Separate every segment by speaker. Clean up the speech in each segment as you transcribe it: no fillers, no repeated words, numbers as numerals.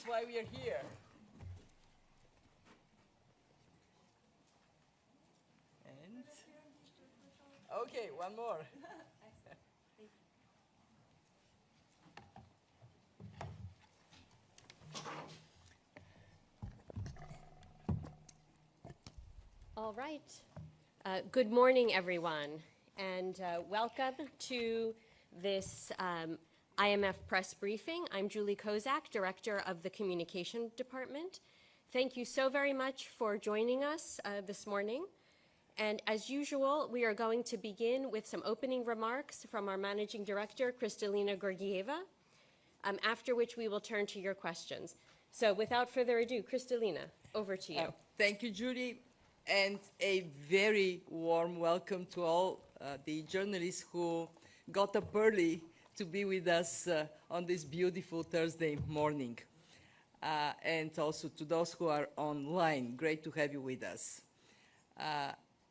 Speaker 1: why we are here. And okay, one more.
Speaker 2: All right. Good morning, everyone, and welcome to this IMF press briefing. I'm Julie Kozak, Director of the Communication Department. Thank you so very much for joining us this morning. And as usual, we are going to begin with some opening remarks from our Managing Director, Kristalina Georgieva, after which we will turn to your questions. So without further ado, Kristalina, over to you.
Speaker 1: Thank you, Julie. And a very warm welcome to all the journalists who got up early to be with us on this beautiful Thursday morning. And also to those who are online, great to have you with us.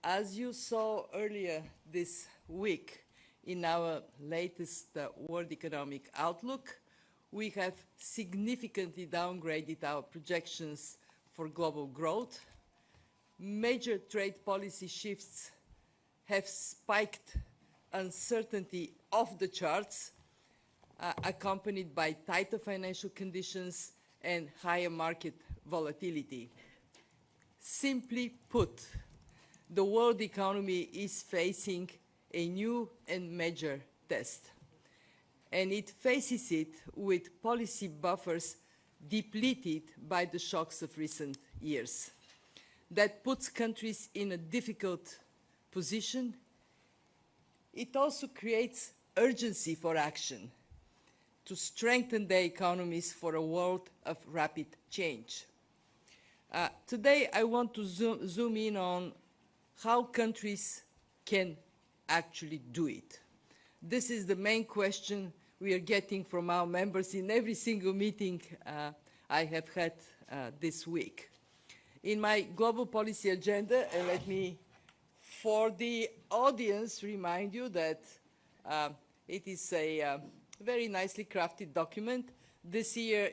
Speaker 1: As you saw earlier this week in our latest World Economic Outlook, we have significantly downgraded our projections for global growth. Major trade policy shifts have spiked uncertainty off the charts, accompanied by tighter financial conditions and higher market volatility. Simply put, the world economy is facing a new and major test, and it faces it with policy buffers depleted by the shocks of recent years. That puts countries in a difficult position. It also creates urgency for action to strengthen their economies for a world of rapid change. Today, I want to zoom in on how countries can actually do it. This is the main question we are getting from our members in every single meeting I have had this week. In my global policy agenda, and let me, for the audience, remind you that it is a very nicely crafted document. This year,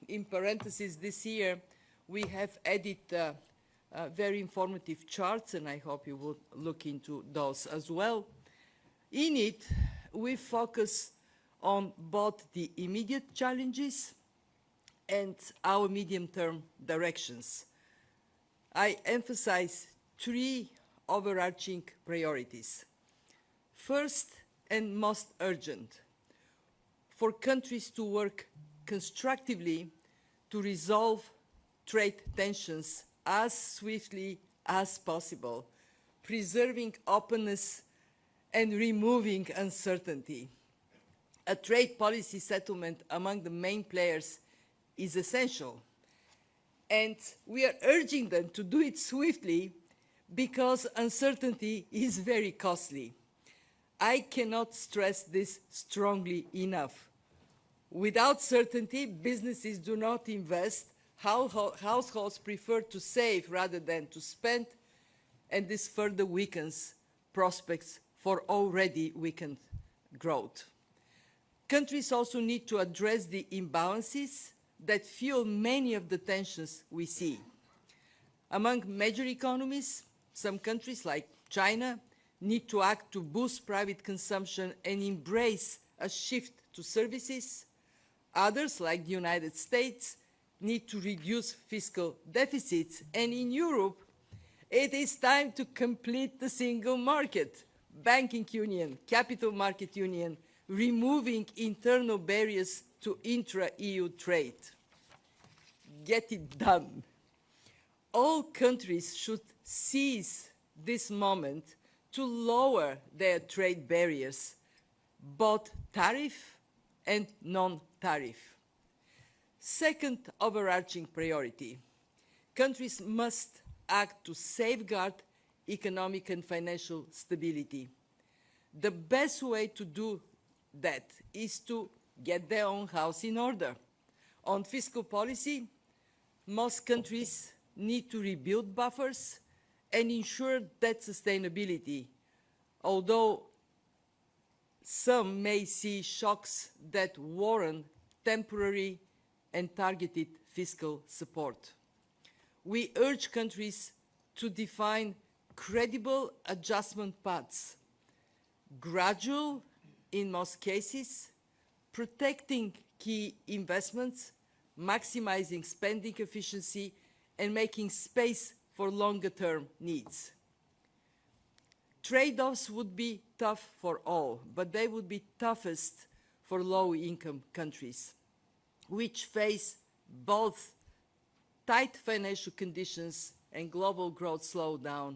Speaker 1: in parentheses, this year, we have added very informative charts, and I hope you will look into those as well. In it, we focus on both the immediate challenges and our medium-term directions. I emphasize three overarching priorities. First and most urgent, for countries to work constructively to resolve trade tensions as swiftly as possible, preserving openness and removing uncertainty. A trade policy settlement among the main players is essential. And we are urging them to do it swiftly because uncertainty is very costly. I cannot stress this strongly enough. Without certainty, businesses do not invest, households prefer to save rather than to spend, and this further weakens prospects for already weakened growth. Countries also need to address the imbalances that fuel many of the tensions we see. Among major economies, some countries like China need to act to boost private consumption and embrace a shift to services. Others, like the United States, need to reduce fiscal deficits. And in Europe, it is time to complete the single market, banking union, capital market union, removing internal barriers to intra-EU trade. Get it done. All countries should seize this moment to lower their trade barriers, both tariff and non-tariff. Second overarching priority, countries must act to safeguard economic and financial stability. The best way to do that is to get their own house in order. On fiscal policy, most countries need to rebuild buffers and ensure debt sustainability, although some may see shocks that warrant temporary and targeted fiscal support. We urge countries to define credible adjustment paths, gradual in most cases, protecting key investments, maximizing spending efficiency, and making space for longer-term needs. Trade-offs would be tough for all, but they would be toughest for low-income countries, which face both tight financial conditions and global growth slowdown,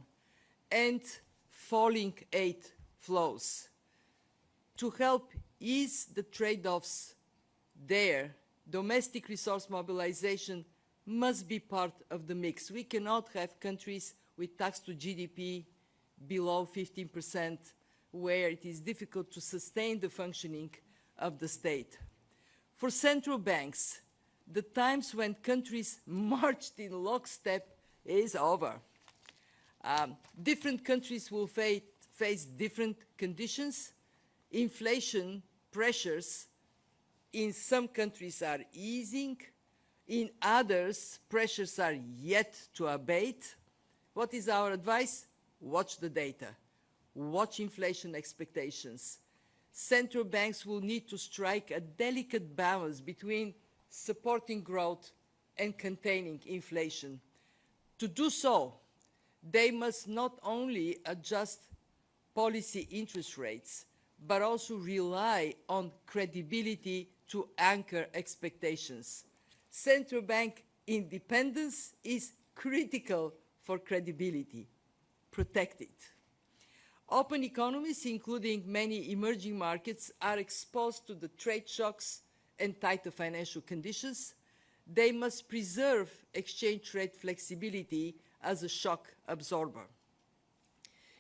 Speaker 1: and falling aid flows. To help ease the trade-offs there, domestic resource mobilization must be part of the mix. We cannot have countries with tax to GDP below 15%, where it is difficult to sustain the functioning of the state. For central banks, the times when countries marched in lockstep is over. Different countries will face different conditions. Inflation pressures in some countries are easing. In others, pressures are yet to abate. What is our advice? Watch the data. Watch inflation expectations. Central banks will need to strike a delicate balance between supporting growth and containing inflation. To do so, they must not only adjust policy interest rates, but also rely on credibility to anchor expectations. Central bank independence is critical for credibility. Protect it. Open economies, including many emerging markets, are exposed to the trade shocks and tighter financial conditions. They must preserve exchange rate flexibility as a shock absorber.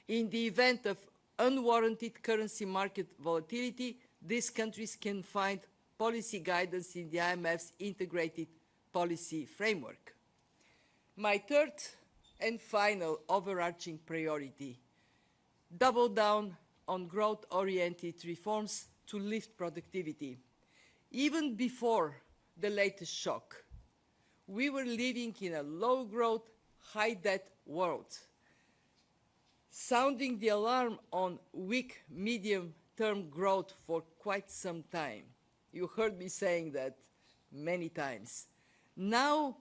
Speaker 1: In the event of unwarranted currency market volatility, these countries can find policy guidance in the IMF's integrated policy framework. My third and final overarching priority: double down on growth-oriented reforms to lift productivity. Even before the latest shock, we were living in a low-growth, high-debt world. Sounding the alarm on weak medium-term growth for quite some time. You heard me saying that many times. Now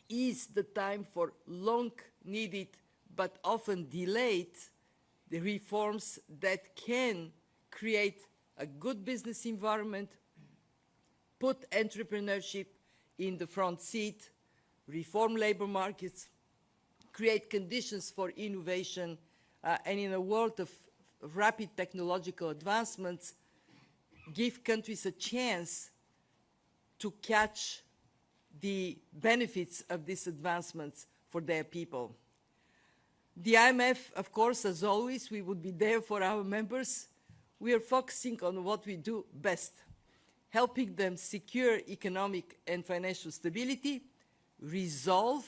Speaker 1: is the time for long-needed but often delayed the reforms that can create a good business environment, put entrepreneurship in the front seat, reform labor markets, create conditions for innovation, and in a world of rapid technological advancements, give countries a chance to catch the benefits of these advancements for their people. The IMF, of course, as always, we would be there for our members. We are focusing on what we do best, helping them secure economic and financial stability, resolve,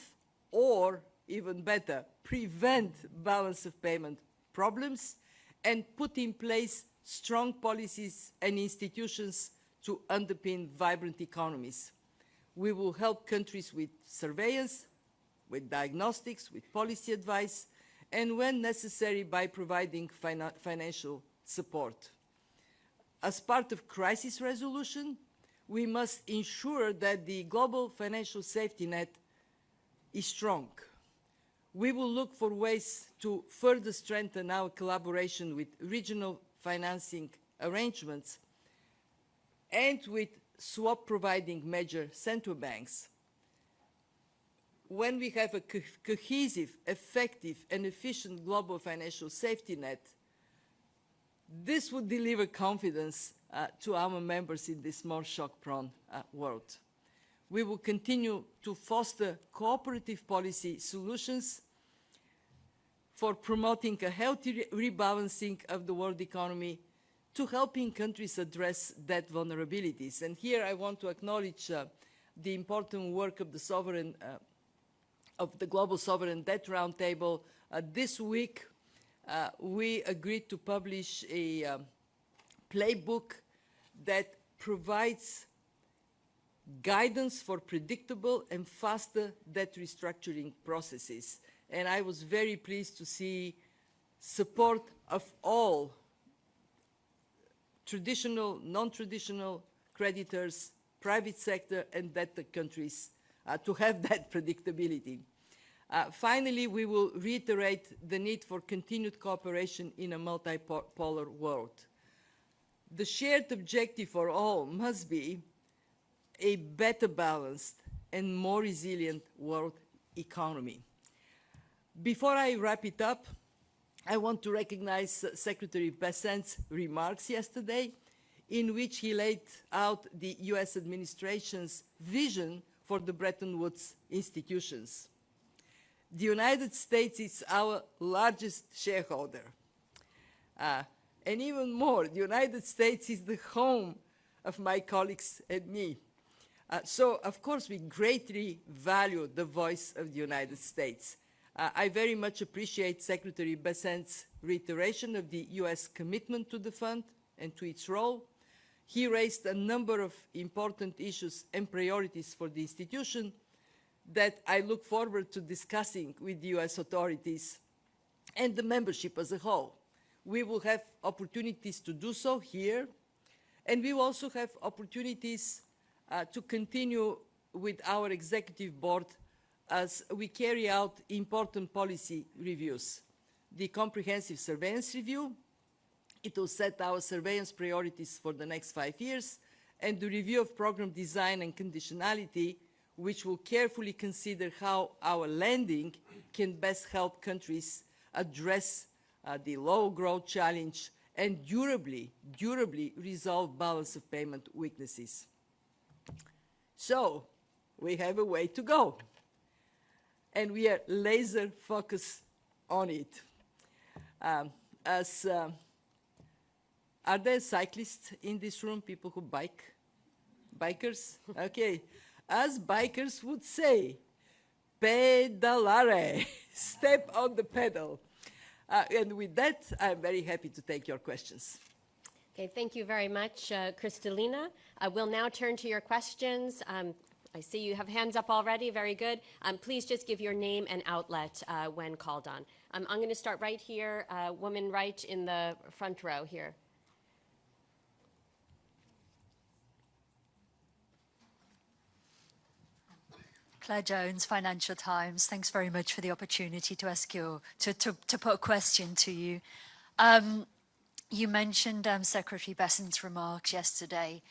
Speaker 1: or even better, prevent balance of payment problems, and put in place strong policies and institutions to underpin vibrant economies. We will help countries with surveillance, with diagnostics, with policy advice, and when necessary by providing financial support. As part of crisis resolution, we must ensure that the global financial safety net is strong. We will look for ways to further strengthen our collaboration with regional financing arrangements and with swap-providing major central banks. When we have a cohesive, effective, and efficient global financial safety net, this would deliver confidence to our members in this more shock-prone world. We will continue to foster cooperative policy solutions for promoting a healthy rebalancing of the world economy, to helping countries address debt vulnerabilities. And here I want to acknowledge the important work of the Global Sovereign Debt Roundtable. This week, we agreed to publish a playbook that provides guidance for predictable and faster debt restructuring processes. And I was very pleased to see support of all traditional, non-traditional creditors, private sector, and debtor countries to have that predictability. Finally, we will reiterate the need for continued cooperation in a multipolar world. The shared objective for all must be a better balanced and more resilient world economy. Before I wrap it up, I want to recognize Secretary Besant's remarks yesterday, in which he laid out the US administration's vision for the Bretton Woods institutions. The United States is our largest shareholder. And even more, the United States is the home of my colleagues and me. So, of course, we greatly value the voice of the United States. I very much appreciate Secretary Besant's reiteration of the US commitment to the fund and to its role. He raised a number of important issues and priorities for the institution that I look forward to discussing with the US authorities and the membership as a whole. We will have opportunities to do so here, and we will also have opportunities to continue with our executive board as we carry out important policy reviews. The comprehensive surveillance review, it will set our surveillance priorities for the next 5 years, and the review of program design and conditionality, which will carefully consider how our lending can best help countries address the low growth challenge and durably resolve balance of payment weaknesses. So, we have a way to go, and we are laser focused on it. Are there cyclists in this room, people who bike? Bikers? Okay. As bikers would say, pedalare, step on the pedal. And with that, I'm very happy to take your questions.
Speaker 2: Okay, thank you very much, Kristalina. We'll now turn to your questions. I see you have hands up already, very good. Please just give your name and outlet when called on. I'm going to start right here, woman right in the front row here.
Speaker 3: Claire Jones, Financial Times. Thanks very much for the opportunity to ask you, to put a question to you. You mentioned Secretary Besant's remarks yesterday.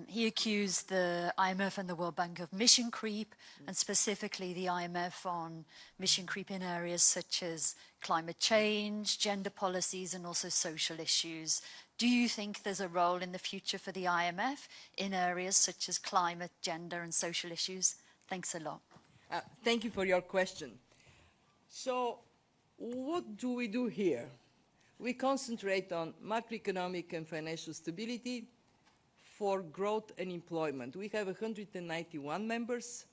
Speaker 3: He accused the IMF and the World Bank of mission creep, and specifically the IMF on mission creep in areas such as climate change, gender policies, and also social issues. Do you think there's a role in the future for the IMF in areas such as climate, gender, and social issues? Thanks a lot.
Speaker 1: Thank you for your question. So, what do we do here? We concentrate on macroeconomic and financial stability for growth and employment. We have 191 members.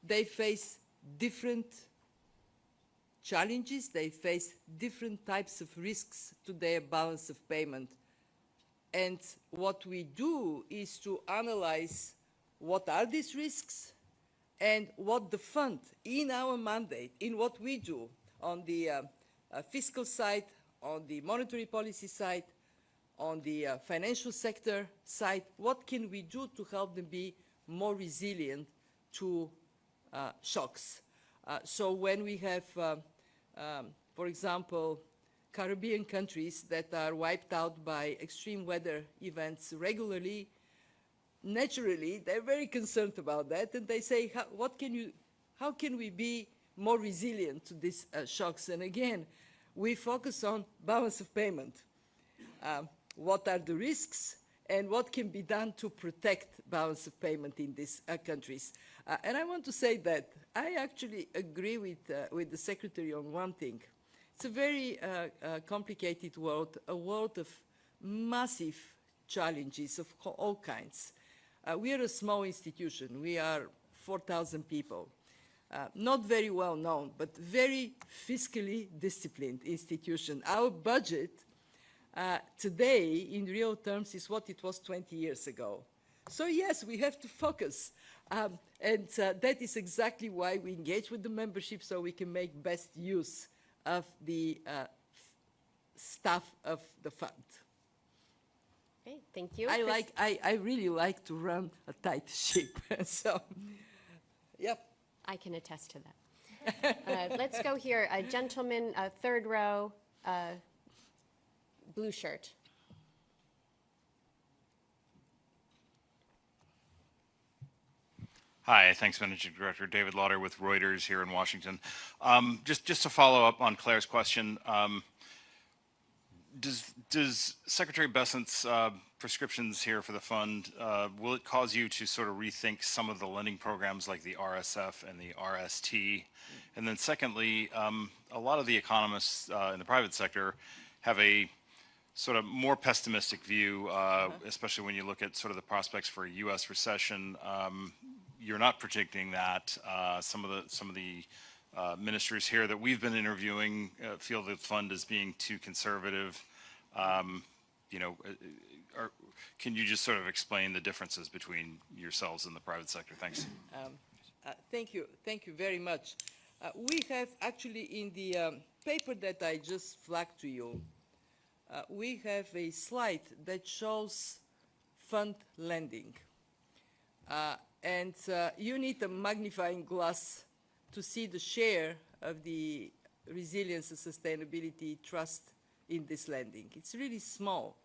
Speaker 1: They face different challenges. They face different types of risks to their balance of payment. And what we do is to analyze what are these risks and what the fund, in our mandate, in what we do on the fiscal side, on the monetary policy side, on the financial sector side, what can we do to help them be more resilient to shocks? So when we have, for example, Caribbean countries that are wiped out by extreme weather events regularly, naturally, they're very concerned about that, and they say, how can we be more resilient to these shocks? And again, we focus on balance of payment. What are the risks, and what can be done to protect balance of payment in these countries? And I want to say that I actually agree with the Secretary on one thing. It's a very complicated world, a world of massive challenges of all kinds. We are a small institution. We are 4,000 people. Not very well known, but very fiscally disciplined institution. Our budget today, in real terms, is what it was 20 years ago. So yes, we have to focus. And that is exactly why we engage with the membership, so we can make best use of the staff of the fund.
Speaker 2: Okay, thank you.
Speaker 1: I really like to run a tight ship. So, yep.
Speaker 2: I can attest to that. Let's go here. A gentleman, third row, blue shirt.
Speaker 4: Hi, thanks, Managing Director. David Lauder with Reuters here in Washington. Just to follow up on Claire's question, does Secretary Besant's prescriptions here for the fund, will it cause you to sort of rethink some of the lending programs like the RSF and the RST? And then secondly, a lot of the economists in the private sector have a sort of more pessimistic view, especially when you look at sort of the prospects for a U.S. recession. You're not predicting that. Some of the ministers here that we've been interviewing feel the fund as being too conservative. You know, can you just sort of explain the differences between yourselves and the private sector? Thanks.
Speaker 1: Thank you very much. We have actually in the paper that I just flagged to you, we have a slide that shows fund lending. And you need a magnifying glass to see the share of the resilience and sustainability trust in this lending. It's really small.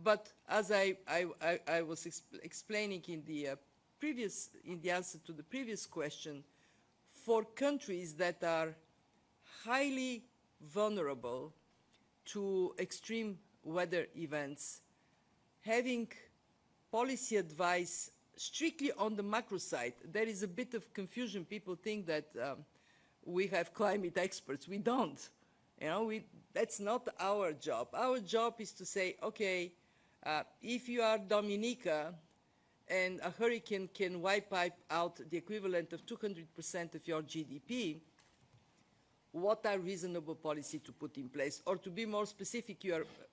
Speaker 1: But as I was explaining in the answer to the previous question, for countries that are highly vulnerable to extreme weather events, having policy advice strictly on the macro side, there is a bit of confusion. People think that we have climate experts. We don't. You know, that's not our job. Our job is to say, okay, if you are Dominica and a hurricane can wipe out the equivalent of 200% of your GDP, what are reasonable policy to put in place? Or to be more specific,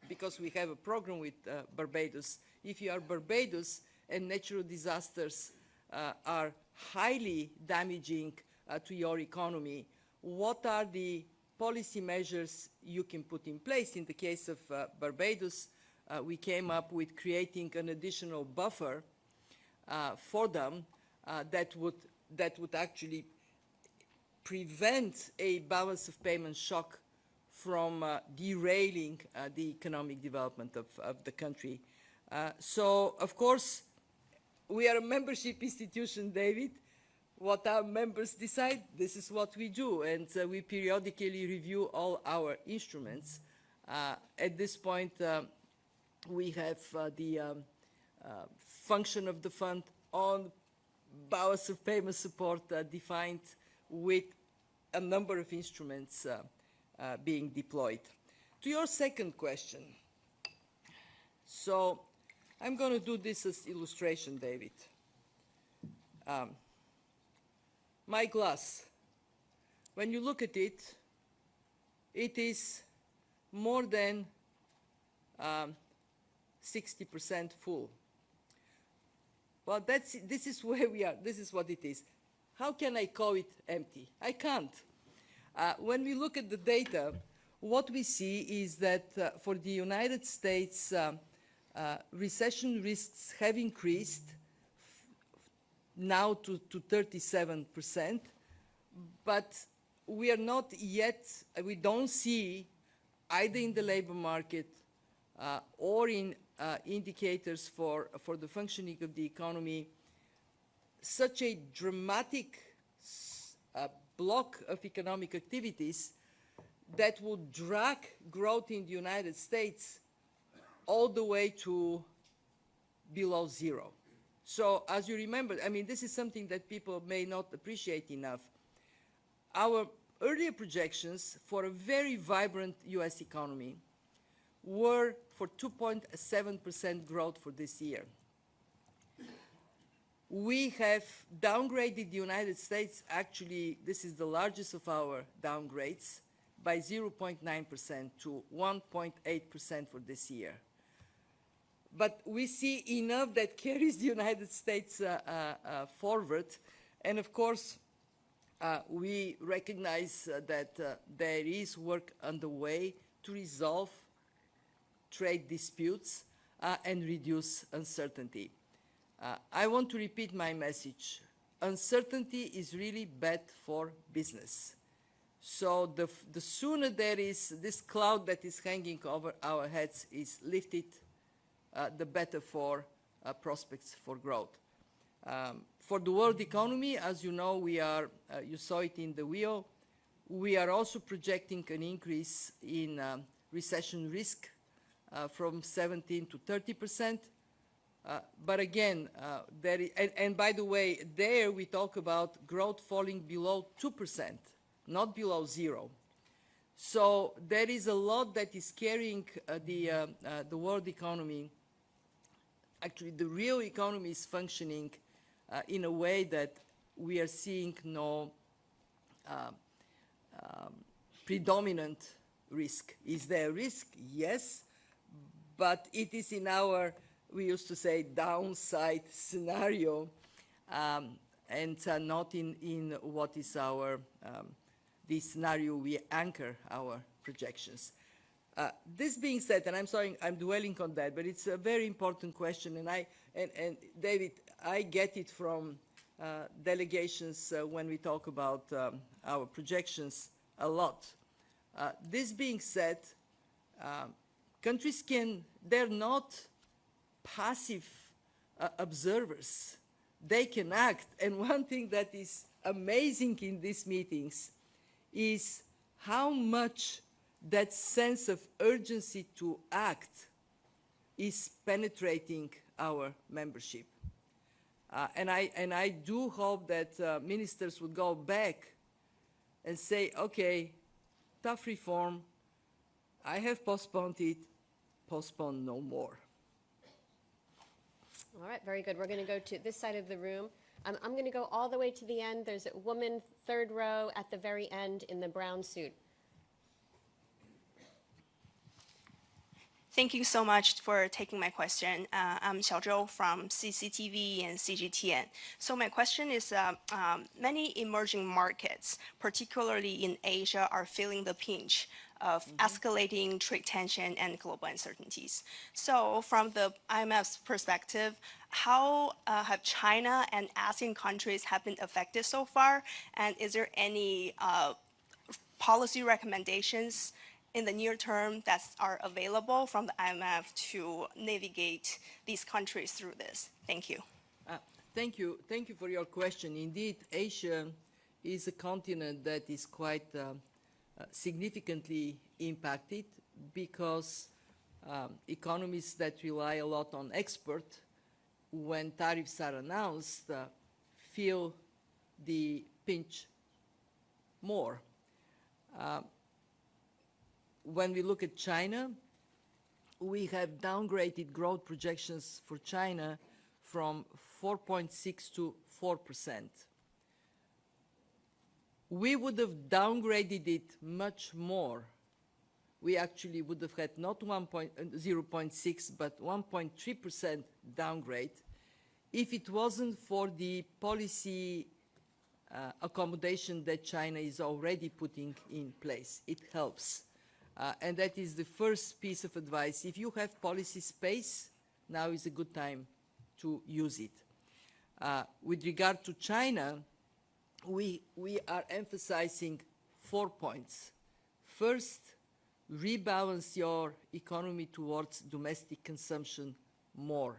Speaker 1: because we have a program with Barbados, if you are Barbados and natural disasters are highly damaging to your economy, what are the policy measures you can put in place? In the case of Barbados, we came up with creating an additional buffer for them that would actually prevent a balance of payment shock from derailing the economic development of the country. So, of course, we are a membership institution, David. What our members decide, this is what we do, and we periodically review all our instruments. At this point, we have the function of the fund on balance of payment support defined with a number of instruments being deployed. To your second question, so I'm going to do this as illustration, David. My glass, when you look at it, it is more than 60% full. Well, this is where we are. This is what it is. How can I call it empty? I can't. When we look at the data, what we see is that for the United States, recession risks have increased now to 37%, but we are not yet, we don't see either in the labor market or in indicators for the functioning of the economy such a dramatic block of economic activities that will drag growth in the United States all the way to below zero. So as you remember, I mean, this is something that people may not appreciate enough. Our earlier projections for a very vibrant US economy were for 2.7% growth for this year. We have downgraded the United States, actually, this is the largest of our downgrades, by 0.9% to 1.8% for this year. but we see enough that carries the United States forward. And of course, we recognize that there is work underway to resolve trade disputes and reduce uncertainty. I want to repeat my message. Uncertainty is really bad for business. So the sooner there is this cloud that is hanging over our heads is lifted, the better for prospects for growth. For the world economy, as you know, we are, you saw it in the wheel, we are also projecting an increase in recession risk from 17 to 30%. But again, and by the way, there we talk about growth falling below 2%, not below 0. So there is a lot that is carrying the world economy. Actually, the real economy is functioning in a way that we are seeing no predominant risk. Is there risk? Yes, but it is in our, we used to say, downside scenario, and not in what is our, the scenario we anchor our projections. This being said, and I'm sorry I'm dwelling on that, but it's a very important question, and David, I get it from delegations when we talk about our projections a lot. This being said, countries they're not passive observers. They can act. And one thing that is amazing in these meetings is how much that sense of urgency to act is penetrating our membership. And I do hope that ministers would go back and say, okay, tough reform, I have postponed it, postpone no more.
Speaker 2: All right, very good. We're going to go to this side of the room. I'm going to go all the way to the end. There's a woman, third row, at the very end in the brown suit.
Speaker 5: Thank you so much for taking my question. I'm Xiaozhou from CCTV and CGTN. So my question is, many emerging markets, particularly in Asia, are feeling the pinch of escalating trade tension and global uncertainties. So from the IMF's perspective, how have China and ASEAN countries have been affected so far? And is there any policy recommendations in the near term that are available from the IMF to navigate these countries through this? Thank you.
Speaker 1: Thank you. Thank you for your question. Indeed, Asia is a continent that is quite significantly impacted because economies that rely a lot on export, when tariffs are announced, feel the pinch more. When we look at China, we have downgraded growth projections for China from 4.6 to 4%. We would have downgraded it much more. We actually would have had not 0.6 but 1.3% downgrade if it wasn't for the policy accommodation that China is already putting in place. It helps. And that is the first piece of advice. If you have policy space, now is a good time to use it. With regard to China, we are emphasizing 4 points. First, rebalance your economy towards domestic consumption more.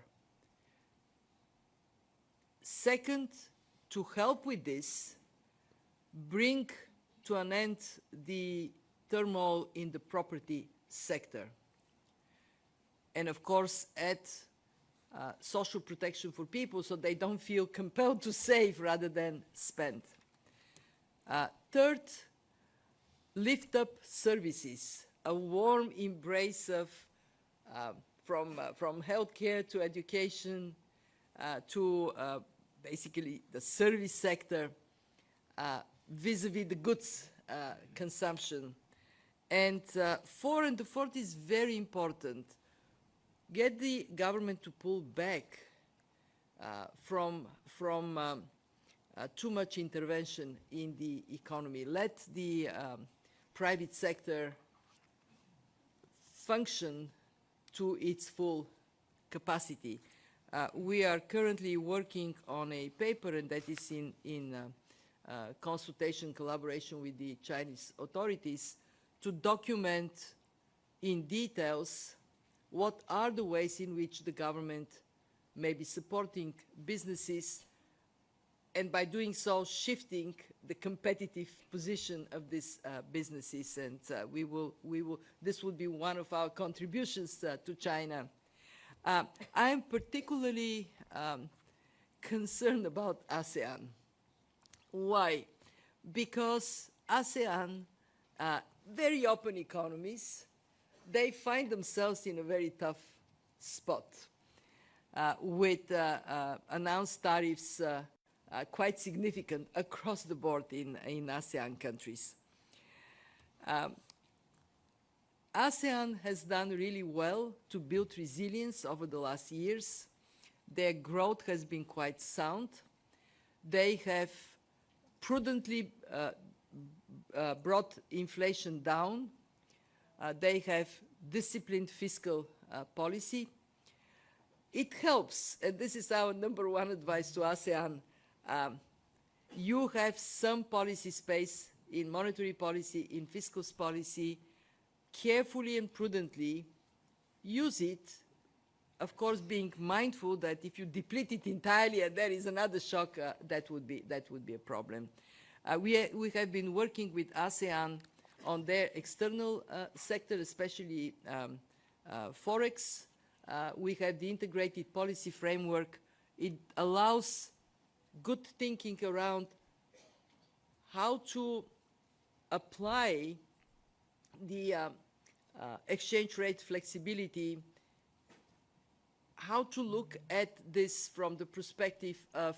Speaker 1: Second, to help with this, bring to an end the turmoil in the property sector. And of course, add social protection for people so they don't feel compelled to save rather than spend. Third, lift up services, a warm embrace of from healthcare to education to basically the service sector vis-a-vis the goods consumption. And the fourth is very important. get the government to pull back from too much intervention in the economy. Let the private sector function to its full capacity. We are currently working on a paper, and that is in consultation, collaboration with the Chinese authorities, to document in details what are the ways in which the government may be supporting businesses, and by doing so, shifting the competitive position of these businesses. And this will be one of our contributions to China. I am particularly concerned about ASEAN. Why? Because ASEAN, very open economies, they find themselves in a very tough spot with announced tariffs quite significant across the board in ASEAN countries. ASEAN has done really well to build resilience over the last years. Their growth has been quite sound. They have prudently brought inflation down. They have disciplined fiscal policy. It helps, and this is our number one advice to ASEAN, you have some policy space in monetary policy, in fiscal policy. Carefully and prudently use it, of course being mindful that if you deplete it entirely and there is another shock, that would be a problem. We have been working with ASEAN on their external sector, especially Forex. We have the integrated policy framework. It allows good thinking around how to apply the exchange rate flexibility, how to look at this from the perspective of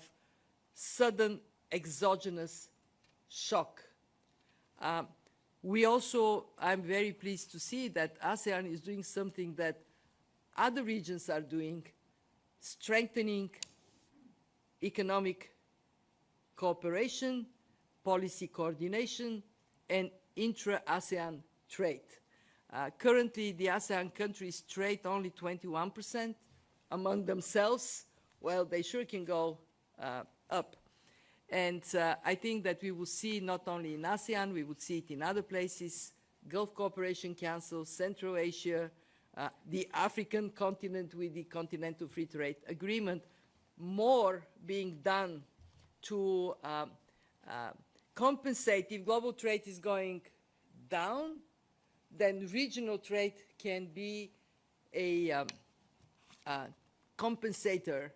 Speaker 1: sudden exogenous shock. I'm very pleased to see that ASEAN is doing something that other regions are doing, strengthening economic cooperation, policy coordination, and intra-ASEAN trade. Currently, the ASEAN countries trade only 21% among themselves. Well, they sure can go up. And I think that we will see not only in ASEAN, we would see it in other places, Gulf Cooperation Council, Central Asia, the African continent with the Continental Free Trade Agreement, more being done to compensate. If global trade is going down, then regional trade can be a compensator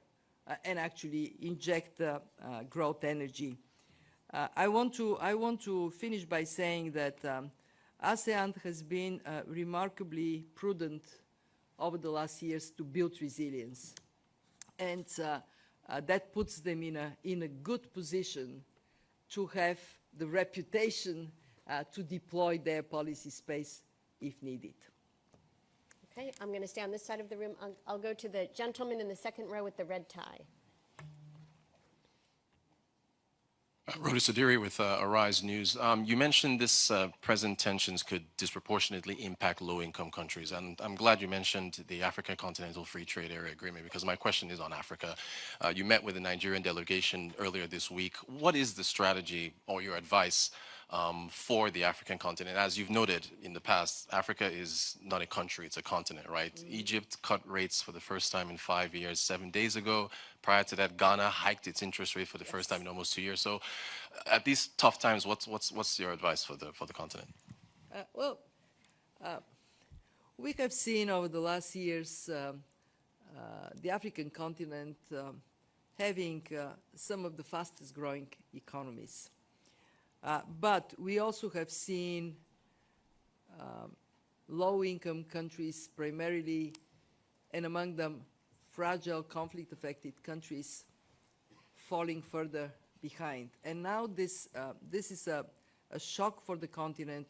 Speaker 1: and actually inject growth energy. I want to finish by saying that ASEAN has been remarkably prudent over the last years to build resilience, and that puts them in a good position to have the reputation to deploy their policy space if needed.
Speaker 2: Okay, I'm going to stay on this side of the room. I'll go to the gentleman in the second row with the red tie.
Speaker 6: Rhoda Sadiri with Arise News. You mentioned this present tensions could disproportionately impact low-income countries, and I'm glad you mentioned the African Continental Free Trade Area Agreement, because my question is on Africa. You met with the Nigerian delegation earlier this week. What is the strategy or your advice for the African continent? As you've noted in the past, Africa is not a country, it's a continent, right? Egypt cut rates for the first time in 5 years 7 days ago. Prior to that, Ghana hiked its interest rate for the first time in almost 2 years. So at these tough times, what's your advice for the continent?
Speaker 1: We have seen over the last years the African continent having some of the fastest growing economies. But we also have seen low-income countries primarily, and among them fragile, conflict-affected countries, falling further behind. And now this is a shock for the continent.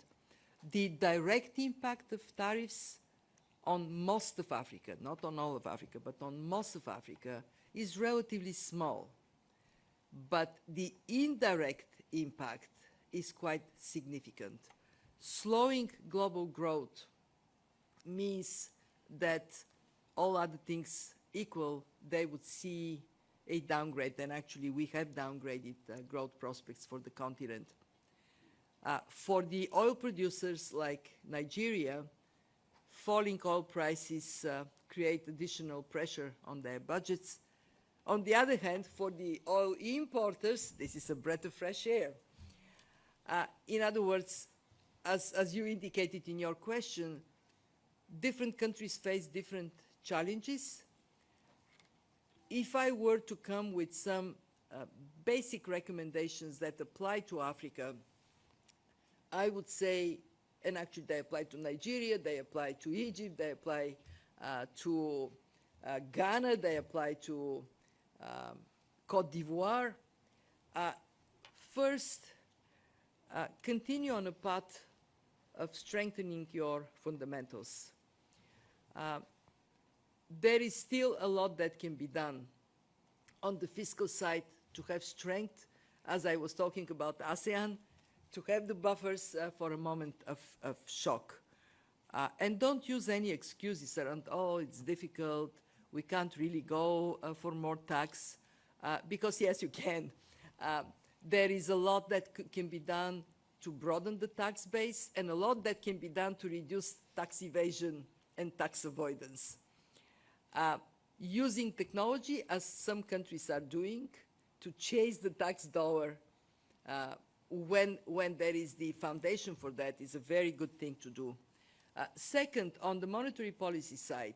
Speaker 1: The direct impact of tariffs on most of Africa, not on all of Africa, but on most of Africa, is relatively small. But the indirect impact is quite significant. Slowing global growth means that all other things equal, they would see a downgrade, and actually we have downgraded growth prospects for the continent. For the oil producers like Nigeria, falling oil prices create additional pressure on their budgets. On the other hand, for the oil importers, this is a breath of fresh air. In other words, as you indicated in your question, different countries face different challenges. If I were to come with some basic recommendations that apply to Africa, I would say, and actually they apply to Nigeria, they apply to Egypt, they apply to Ghana, they apply to Cote d'Ivoire. First, continue on a path of strengthening your fundamentals. There is still a lot that can be done on the fiscal side to have strength, as I was talking about ASEAN, to have the buffers for a moment of shock. And don't use any excuses around, oh, it's difficult, we can't really go for more tax, because yes, you can. There is a lot that can be done to broaden the tax base, and a lot that can be done to reduce tax evasion and tax avoidance. Using technology, as some countries are doing, to chase the tax dollar when there is the foundation for that is a very good thing to do. Second, on the monetary policy side,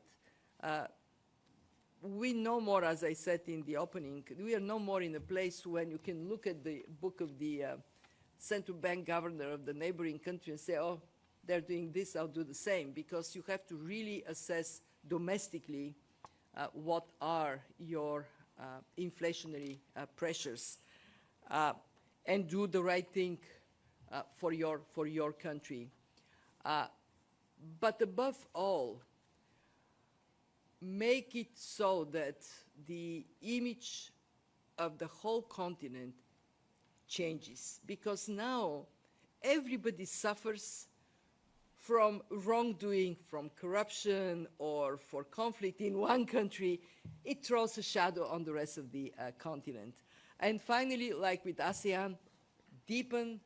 Speaker 1: we no more, as I said in the opening, we are no more in a place when you can look at the book of the central bank governor of the neighboring country and say, oh, they're doing this, I'll do the same, because you have to really assess domestically what are your inflationary pressures and do the right thing for your country. But above all, make it so that the image of the whole continent changes, because now everybody suffers from wrongdoing, from corruption, or for conflict in one country. It throws a shadow on the rest of the continent. And finally, like with ASEAN, deepen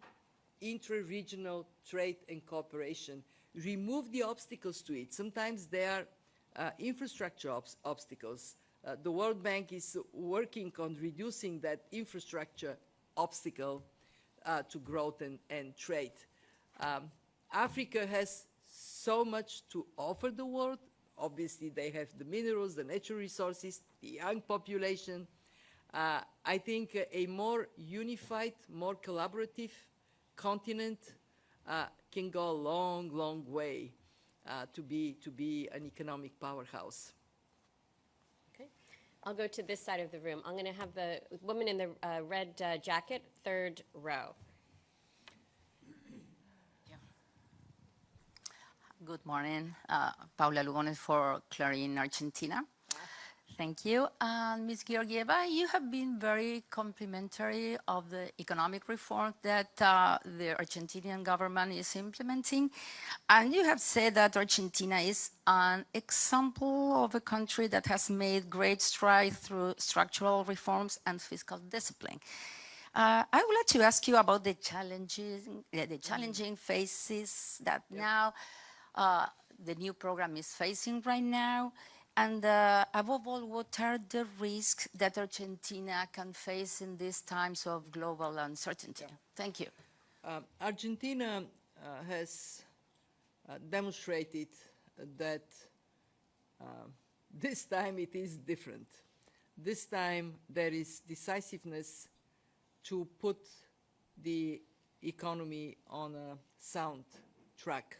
Speaker 1: intra-regional trade and cooperation. Remove the obstacles to it. Sometimes they are infrastructure obstacles. The World Bank is working on reducing that infrastructure obstacle to growth and trade. Africa has so much to offer the world. Obviously, they have the minerals, the natural resources, the young population. I think a more unified, more collaborative continent can go a long, long way to be an economic powerhouse.
Speaker 2: Okay. I'll go to this side of the room. I'm going to have the woman in the red jacket, third row.
Speaker 7: Good morning. Paula Lugones for Clarín, Argentina. Thank you. Ms. Georgieva, you have been very complimentary of the economic reform that the Argentinian government is implementing. And you have said that Argentina is an example of a country that has made great strides through structural reforms and fiscal discipline. I would like to ask you about the challenging phases that now the new program is facing right now. And above all, what are the risks that Argentina can face in these times of global uncertainty? Yeah. Thank you.
Speaker 1: Argentina has demonstrated that this time it is different. This time there is decisiveness to put the economy on a sound track,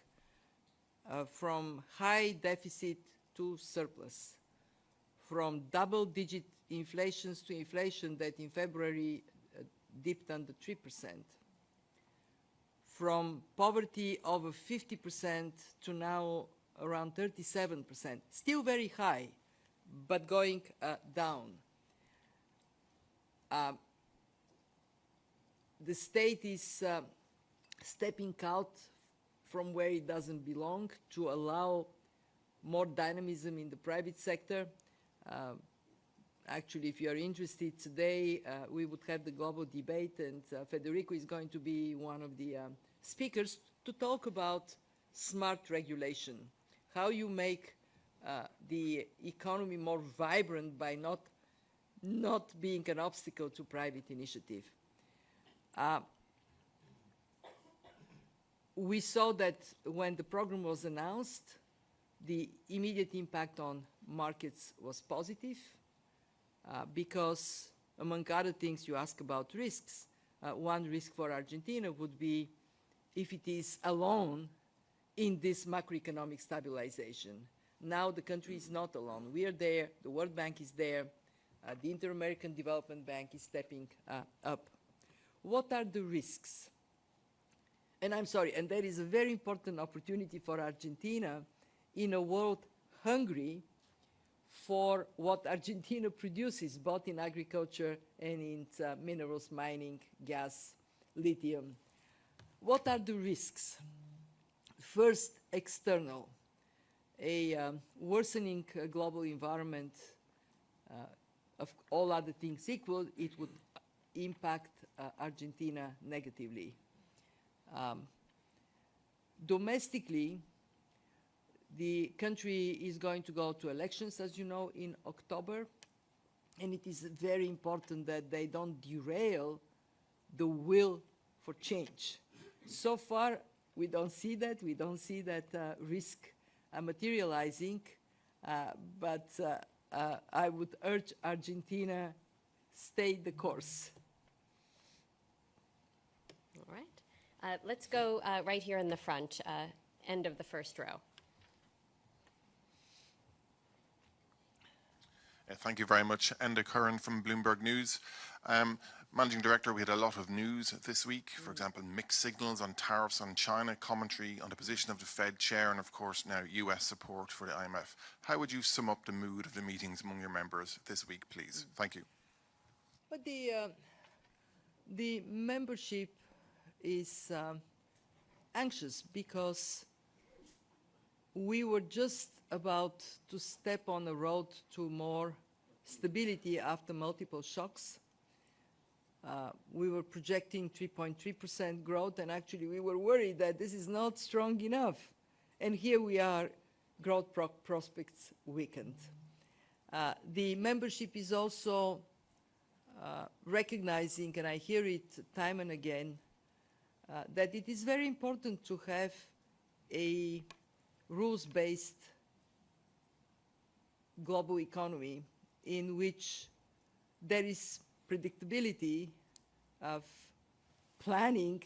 Speaker 1: from high deficit to surplus, from double-digit inflations to inflation that in February dipped under 3%, from poverty over 50% to now around 37%, still very high, but going down. The state is stepping out from where it doesn't belong to allow more dynamism in the private sector. Actually, if you are interested today, we would have the global debate, and Federico is going to be one of the speakers to talk about smart regulation, how you make the economy more vibrant by not being an obstacle to private initiative. We saw that when the program was announced, the immediate impact on markets was positive because, among other things, you ask about risks. One risk for Argentina would be if it is alone in this macroeconomic stabilization. Now the country is not alone. We are there, the World Bank is there, the Inter-American Development Bank is stepping up. What are the risks? And I'm sorry, and there is a very important opportunity for Argentina in a world hungry for what Argentina produces, both in agriculture and in minerals, mining, gas, lithium. What are the risks? First, external. A worsening global environment, of all other things equal, it would impact Argentina negatively. Domestically, the country is going to go to elections, as you know, in October, and it is very important that they don't derail the will for change. So far, we don't see that. We don't see that risk materializing, but I would urge Argentina, stay the course.
Speaker 2: All right. Let's go right here in the front, end of the first row.
Speaker 8: Thank you very much. Enda Curran from Bloomberg News. Managing Director, we had a lot of news this week. For example, mixed signals on tariffs on China, commentary on the position of the Fed chair, and of course now US support for the IMF. How would you sum up the mood of the meetings among your members this week, please? Thank you.
Speaker 1: But the membership is anxious because we were just about to step on a road to more stability after multiple shocks. We were projecting 3.3% growth, and actually we were worried that this is not strong enough. And here we are, growth prospects weakened. The membership is also recognizing, and I hear it time and again, that it is very important to have a rules-based global economy in which there is predictability of planning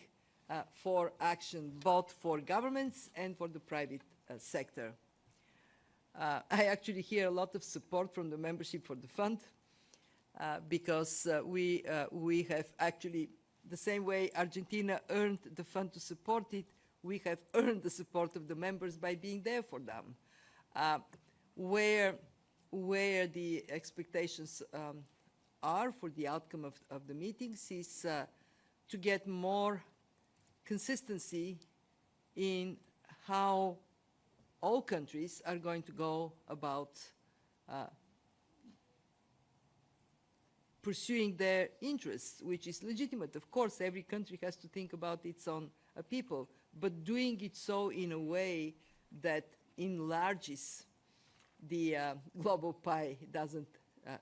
Speaker 1: for action, both for governments and for the private sector. I actually hear a lot of support from the membership for the fund because we have actually, the same way Argentina earned the fund to support it, we have earned the support of the members by being there for them. Where the expectations are for the outcome of the meetings is to get more consistency in how all countries are going to go about pursuing their interests, which is legitimate. Of course, every country has to think about its own people, but doing it so in a way that enlarges the global pie, doesn't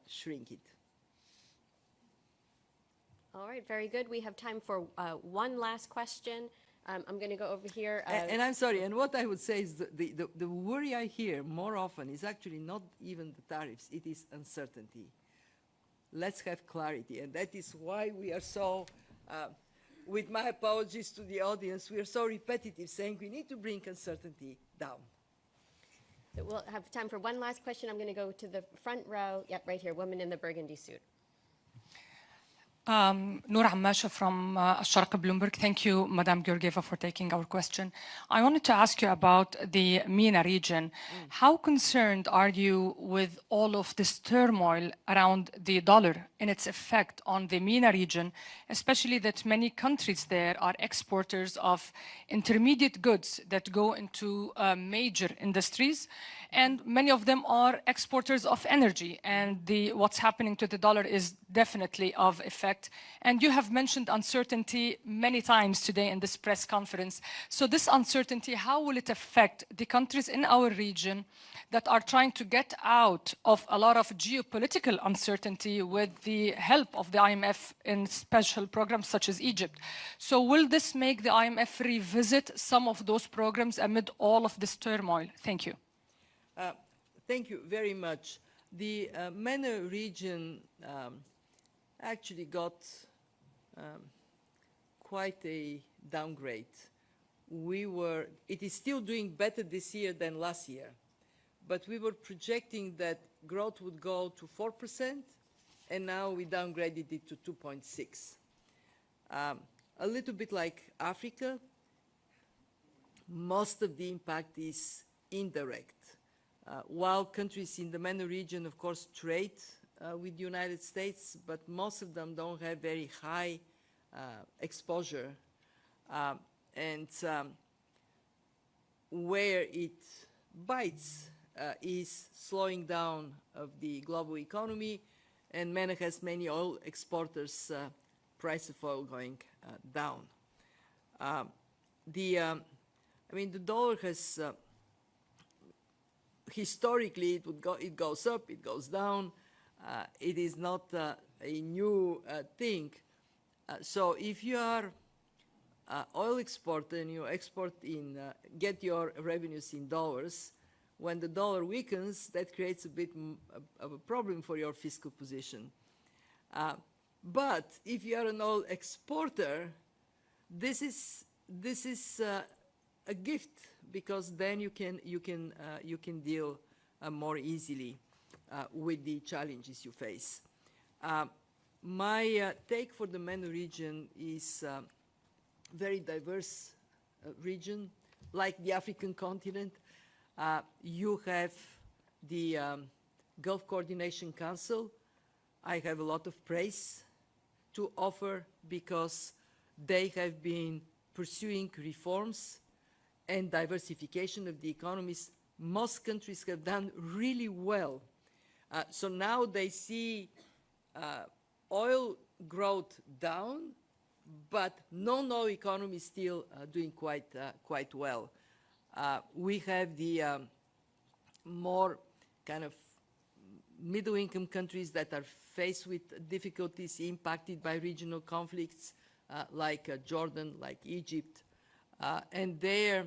Speaker 1: shrink it.
Speaker 2: All right, very good. We have time for one last question. I'm going to go over here.
Speaker 1: And I'm sorry, and what I would say is the worry I hear more often is actually not even the tariffs, it is uncertainty. Let's have clarity, and that is why we are so, with my apologies to the audience, we are so repetitive saying we need to bring uncertainty down.
Speaker 2: So we'll have time for one last question. I'm going to go to the front row. Yep, right here, woman in the burgundy suit.
Speaker 9: Noor Ammasha from Al-Sharq Bloomberg. Thank you, Madam Georgieva, for taking our question. I wanted to ask you about the MENA region. How concerned are you with all of this turmoil around the dollar and its effect on the MENA region, especially that many countries there are exporters of intermediate goods that go into major industries, and many of them are exporters of energy, and what's happening to the dollar is definitely of effect. And you have mentioned uncertainty many times today in this press conference. So this uncertainty, how will it affect the countries in our region that are trying to get out of a lot of geopolitical uncertainty with the help of the IMF in special programs such as Egypt? So will this make the IMF revisit some of those programs amid all of this turmoil? Thank you.
Speaker 1: Thank you very much. The MENA region actually got quite a downgrade. It is still doing better this year than last year, but we were projecting that growth would go to 4%, and now we downgraded it to 2.6. A little bit like Africa, most of the impact is indirect. While countries in the MENA region, of course, trade with the United States, but most of them don't have very high exposure. And where it bites is slowing down of the global economy, and MENA has many oil exporters, price of oil going down. I mean, the dollar has historically, it goes up, it goes down. It is not a new thing. So if you are oil exporter and you export get your revenues in dollars, when the dollar weakens, that creates a bit of a problem for your fiscal position. But if you are an oil exporter, this is a gift, because then you can deal more easily with the challenges you face. My take for the MENA region is very diverse region, like the African continent. You have the Gulf Coordination Council. I have a lot of praise to offer because they have been pursuing reforms and diversification of the economies. Most countries have done really well. So now they see oil growth down, but non-oil economy is still doing quite well. We have the more kind of middle-income countries that are faced with difficulties impacted by regional conflicts, like Jordan, like Egypt. And there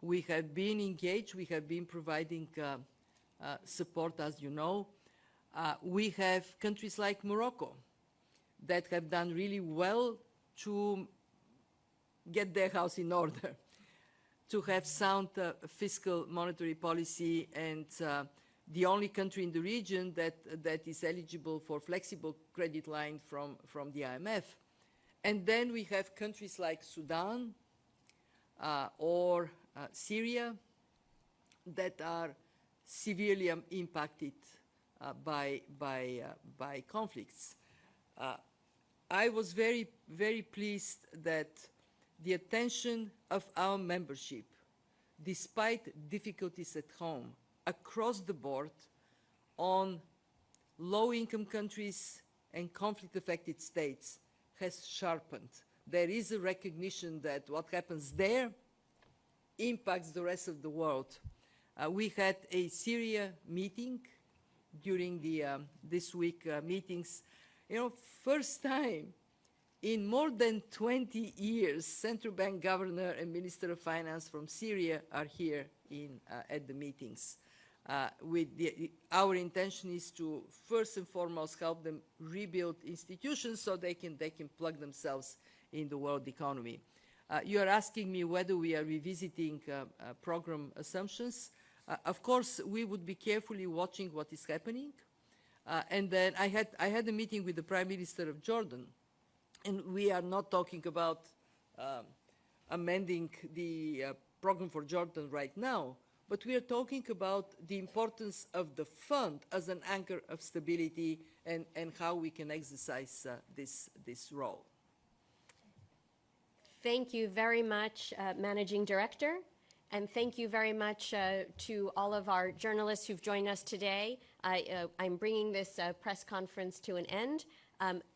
Speaker 1: we have been engaged, we have been providing support, as you know. We have countries like Morocco that have done really well to get their house in order, to have sound fiscal monetary policy, and the only country in the region that is eligible for flexible credit line from the IMF. And then we have countries like Sudan or Syria that are severely impacted by conflicts. I was very, very pleased that the attention of our membership, despite difficulties at home, across the board on low-income countries and conflict-affected states has sharpened. There is a recognition that what happens there impacts the rest of the world. We had a Syria meeting during this week meetings. You know, first time in more than 20 years, central bank governor and minister of finance from Syria are here at the meetings. Our intention is to first and foremost help them rebuild institutions so they can plug themselves in the world economy. You are asking me whether we are revisiting program assumptions. Of course, we would be carefully watching what is happening. And then I had a meeting with the Prime Minister of Jordan And we are not talking about amending the program for Jordan right now, but we are talking about the importance of the fund as an anchor of stability and how we can exercise this role.
Speaker 2: Thank you very much, Managing Director, and thank you very much to all of our journalists who've joined us today. I'm bringing this press conference to an end.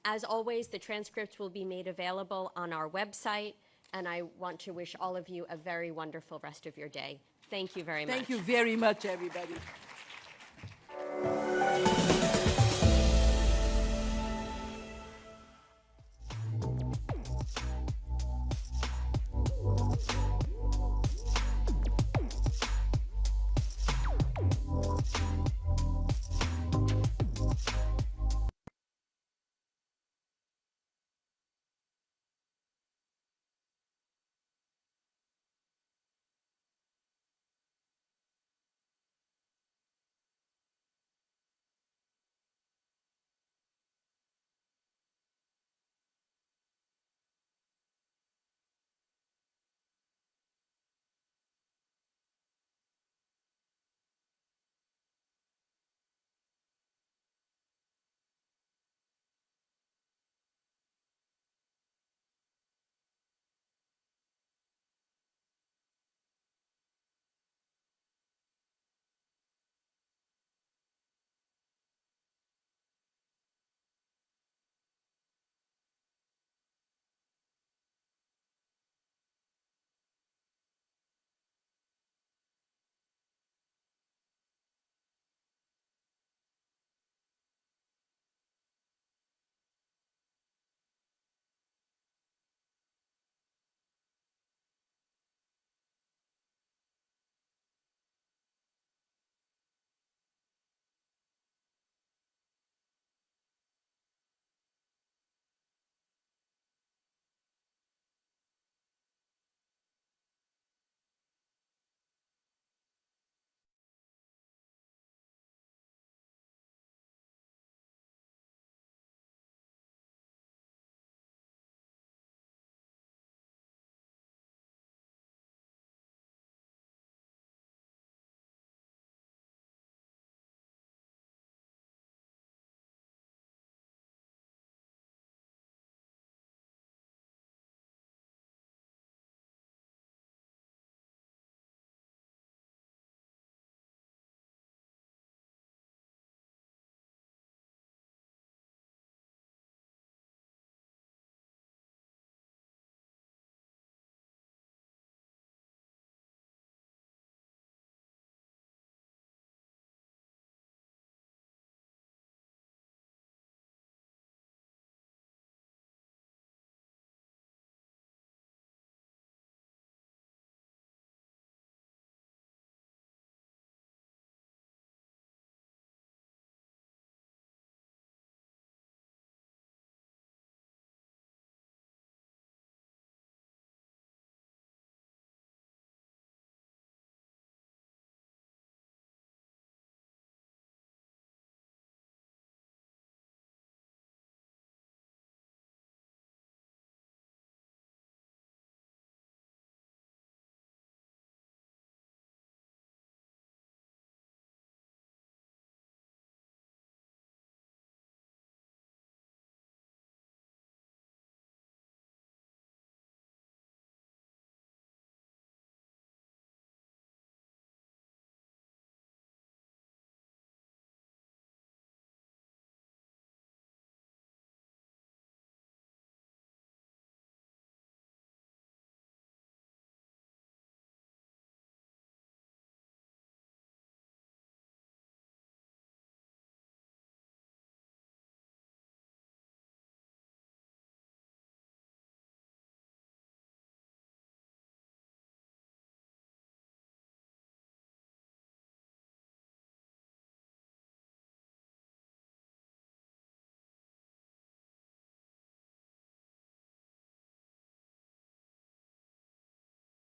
Speaker 2: As always, the transcripts will be made available on our website, and I want to wish all of you a very wonderful rest of your day. Thank you very much.
Speaker 1: Thank you very much, everybody.